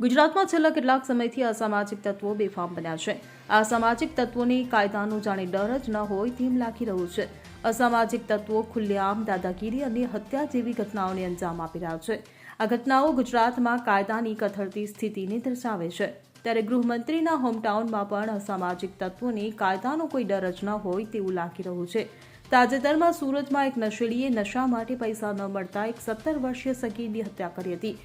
ગુજરાતમાં છેલ્લા કેટલાક સમયથી અસામાજિક તત્વો બેફામ બન્યા છે। આ અસામાજિક તત્વોને કાયદાનો જાણે ડર જ ન હોય તેમ લાગી રહ્યું છે। અસામાજિક તત્વો ખુલ્લેઆમ દાદાગીરી અને હત્યા જેવી ઘટનાઓને અંજામ આપી રહ્યા છે। આ ઘટનાઓ ગુજરાતમાં કાયદાની કથળતી સ્થિતિને દર્શાવે છે। ત્યારે ગૃહમંત્રીના હોમટાઉનમાં પણ અસામાજિક તત્વોને કાયદાનો કોઈ ડર જ ન હોય તેવું લાગી રહ્યું છે। તાજેતરમાં સુરતમાં એક નશેડીએ નશા માટે પૈસા ન મળતા એક 17 વર્ષીય સગીરની હત્યા કરી હતી,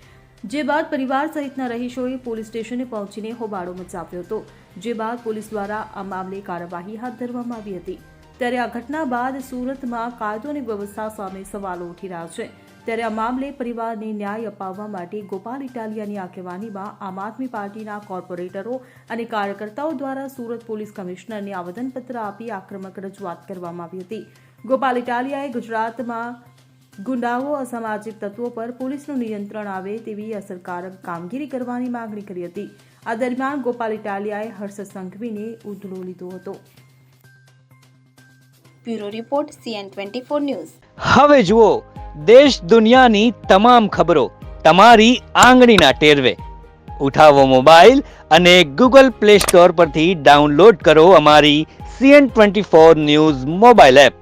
જે બાદ પરિવાર સહિતના રહીશોએ પોલીસ સ્ટેશને પહોંચીને હોબાળો મચાવ્યો હતો, જે બાદ પોલીસ દ્વારા આ મામલે કાર્યવાહી હાથ ધરવામાં આવી હતી। ત્યારે આ ઘટના બાદ સુરતમાં કાયદો અને વ્યવસ્થા સામે સવાલો ઉઠી રહ્યા છે। ત્યારે આ મામલે પરિવારને ન્યાય અપાવવા માટે ગોપાલ ઇટાલિયાની આગેવાનીમાં આમ આદમી પાર્ટીના કોર્પોરેટરો અને કાર્યકર્તાઓ દ્વારા સુરત પોલીસ કમિશનરને આવેદનપત્ર આપી આક્રમક રજૂઆત કરવામાં આવી હતી। ગોપાલ ઇટાલિયાએ ગુજરાતમાં ગુંડાઓ અસામાજિક તત્વો પર પોલીસનું નિયંત્રણ આવે તેવી અસરકારક કામગીરી કરવાની માંગણી કરી હતી। આ દરમિયાન ગોપાલ ઇટાલિયાએ હર્ષ સંઘવીને ઉધડો લીધો હતો। Bureau report CN24 news. હવે જુઓ દેશ દુનિયાની તમામ ખબરો તમારી આંગળીના ટેરવે। ઉઠાવો મોબાઈલ અને Google Play Store પરથી ડાઉનલોડ કરો અમારી CN24 ન્યૂઝ મોબાઈલ એપ।